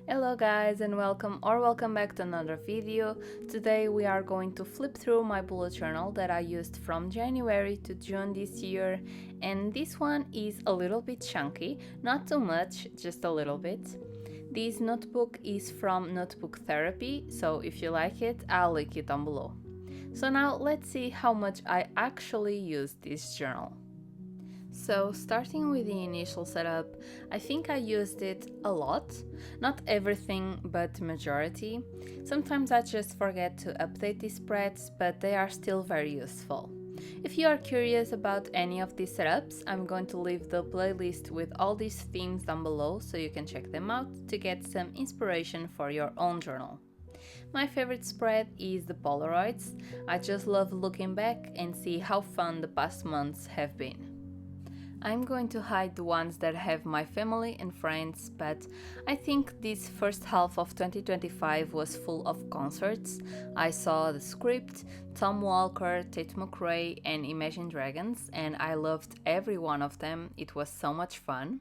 Hello guys and welcome back to another video. Today we are going to flip through my bullet journal that I used from January to June this year, and this one is a little bit chunky, not too much, just a little bit. This notebook is from Notebook Therapy, so if you like it, I'll link it down below. So now let's see how much I actually use this journal. So starting with the initial setup, I think I used it a lot. Not everything, but majority. Sometimes I just forget to update these spreads, but they are still very useful. If you are curious about any of these setups, I'm going to leave the playlist with all these themes down below so you can check them out to get some inspiration for your own journal. My favorite spread is the Polaroids. I just love looking back and see how fun the past months have been. I'm going to hide the ones that have my family and friends, but I think this first half of 2025 was full of concerts. I saw The Script, Tom Walker, Tate McRae, and Imagine Dragons, and I loved every one of them. It was so much fun.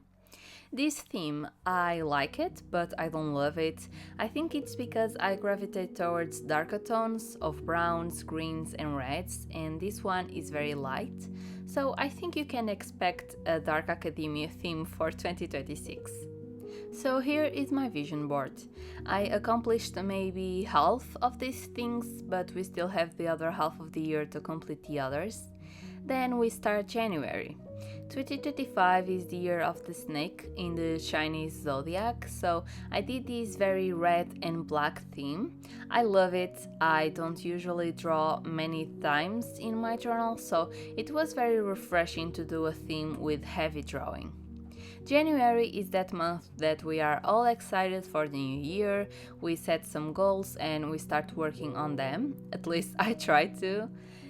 This theme, I like it, but I don't love it. I think it's because I gravitate towards darker tones of browns, greens, and reds, and this one is very light. So I think you can expect a dark academia theme for 2026. So here is my vision board. I accomplished maybe half of these things, but we still have the other half of the year to complete the others. Then we start January. 2025 is the year of the snake in the Chinese zodiac, so I did this very red and black theme. I love it. I don't usually draw many times in my journal, so it was very refreshing to do a theme with heavy drawing. January is that month that we are all excited for the new year, we set some goals and we start working on them, at least I try to.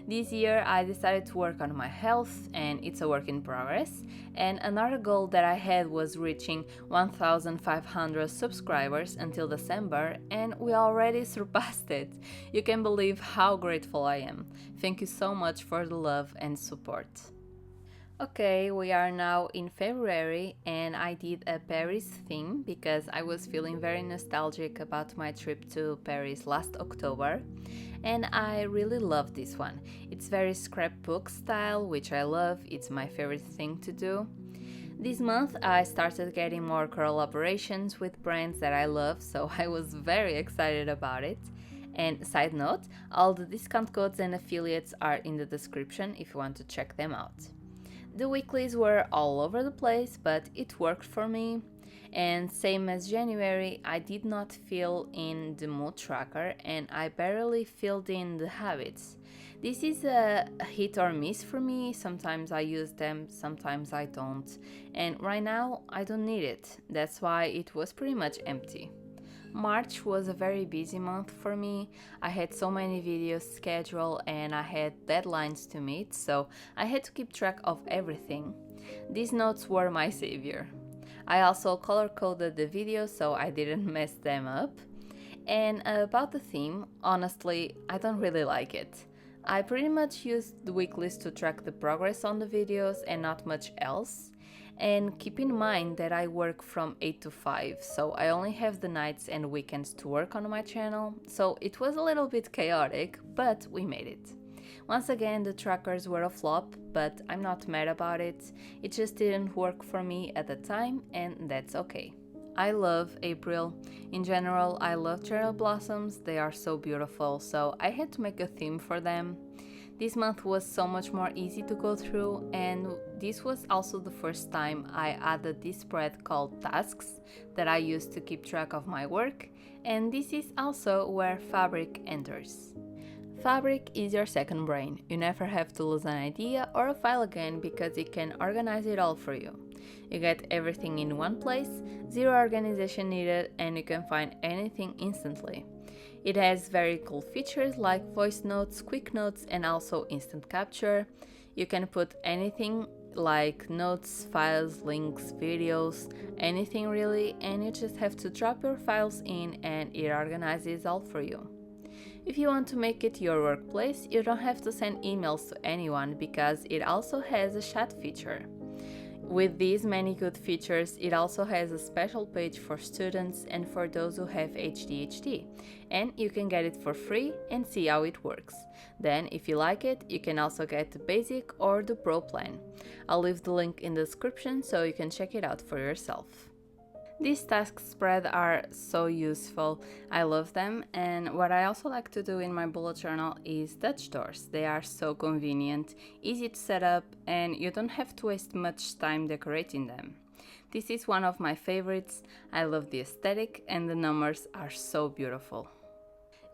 This year I decided to work on my health and it's a work in progress, and another goal that I had was reaching 1,500 subscribers until December, and we already surpassed it. You can believe how grateful I am. Thank you so much for the love and support. Okay, we are now in February and I did a Paris theme because I was feeling very nostalgic about my trip to Paris last October, and I really love this one. It's very scrapbook style, which I love, it's my favorite thing to do. This month I started getting more collaborations with brands that I love, so I was very excited about it. And side note, all the discount codes and affiliates are in the description if you want to check them out. The weeklies were all over the place, but it worked for me. And same as January, I did not fill in the mood tracker and I barely filled in the habits. This is a hit or miss for me. Sometimes I use them, sometimes I don't. And right now, I don't need it. That's why it was pretty much empty. March was a very busy month for me. I had so many videos scheduled and I had deadlines to meet, so I had to keep track of everything. These notes were my savior. I also color coded the videos so I didn't mess them up. And about the theme, honestly, I don't really like it. I pretty much used the weeklies to track the progress on the videos and not much else. And keep in mind that I work from 8 to 5, so I only have the nights and weekends to work on my channel, so it was a little bit chaotic, but we made it. Once again, the trackers were a flop, but I'm not mad about it. It just didn't work for me at the time, and that's okay. I love April. In general, I love cherry blossoms, they are so beautiful, so I had to make a theme for them. This month was so much more easy to go through, and this was also the first time I added this spread called Tasks that I use to keep track of my work, and this is also where Fabric enters. Fabric is your second brain. You never have to lose an idea or a file again because it can organize it all for you. You get everything in one place, zero organization needed, and you can find anything instantly. It has very cool features like voice notes, quick notes, and also instant capture. You can put anything like notes, files, links, videos, anything really, and you just have to drop your files in and it organizes all for you. If you want to make it your workplace, you don't have to send emails to anyone because it also has a chat feature. With these many good features, it also has a special page for students and for those who have ADHD, and you can get it for free and see how it works. Then, if you like it, you can also get the basic or the pro plan. I'll leave the link in the description so you can check it out for yourself. These task spreads are so useful, I love them, and what I also like to do in my bullet journal is Dutch doors. They are so convenient, easy to set up, and you don't have to waste much time decorating them. This is one of my favorites. I love the aesthetic and the numbers are so beautiful.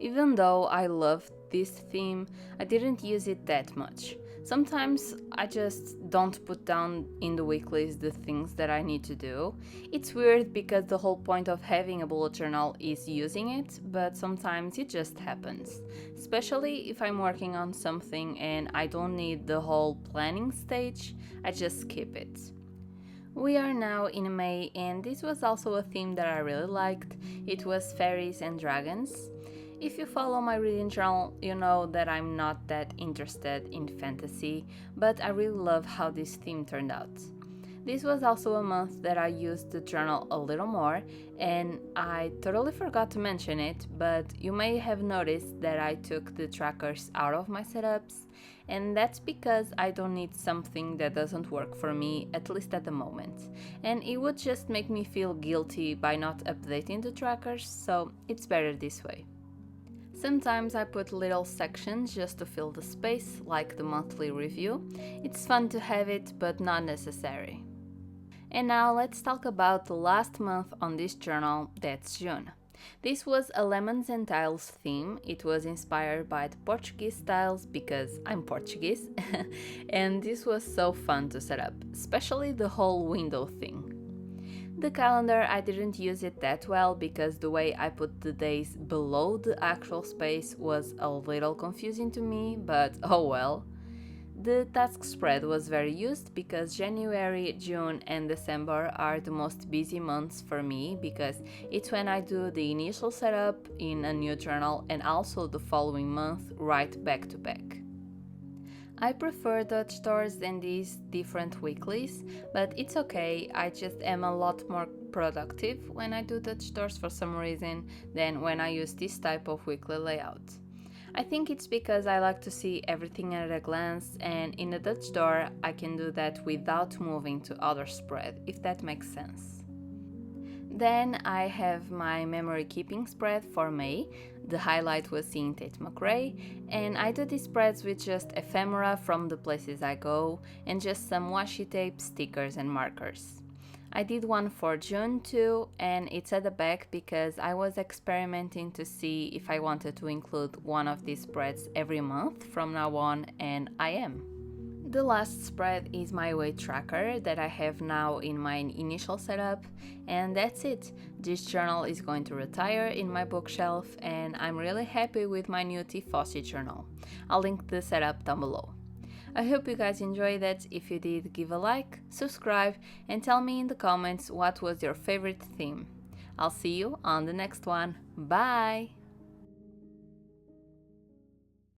Even though I loved this theme, I didn't use it that much. Sometimes I just don't put down in the weeklies the things that I need to do. It's weird because the whole point of having a bullet journal is using it, but sometimes it just happens. Especially if I'm working on something and I don't need the whole planning stage, I just skip it. We are now in May and this was also a theme that I really liked. It was fairies and dragons. If you follow my reading journal, you know that I'm not that interested in fantasy, but I really love how this theme turned out. This was also a month that I used the journal a little more, and I totally forgot to mention it, but you may have noticed that I took the trackers out of my setups, and that's because I don't need something that doesn't work for me, at least at the moment, and it would just make me feel guilty by not updating the trackers, so it's better this way. Sometimes I put little sections just to fill the space, like the monthly review. It's fun to have it, but not necessary. And now let's talk about the last month on this journal, that's June. This was a lemons and tiles theme. It was inspired by the Portuguese styles because I'm Portuguese, and this was so fun to set up, especially the whole window thing. The calendar, I didn't use it that well because the way I put the days below the actual space was a little confusing to me, but oh well. The task spread was very used because January, June and December are the most busy months for me because it's when I do the initial setup in a new journal and also the following month right back to back. I prefer Dutch doors than these different weeklies, but it's okay, I just am a lot more productive when I do Dutch doors for some reason than when I use this type of weekly layout. I think it's because I like to see everything at a glance, and in a Dutch door I can do that without moving to other spread, if that makes sense. Then I have my memory keeping spread for May. The highlight was seeing Tate McRae, and I do these spreads with just ephemera from the places I go and just some washi tape, stickers and markers. I did one for June too, and it's at the back because I was experimenting to see if I wanted to include one of these spreads every month from now on, and I am. The last spread is my weight tracker that I have now in my initial setup, and that's it. This journal is going to retire in my bookshelf and I'm really happy with my new Tifosi journal. I'll link the setup down below. I hope you guys enjoyed it. If you did, give a like, subscribe and tell me in the comments what was your favorite theme. I'll see you on the next one. Bye!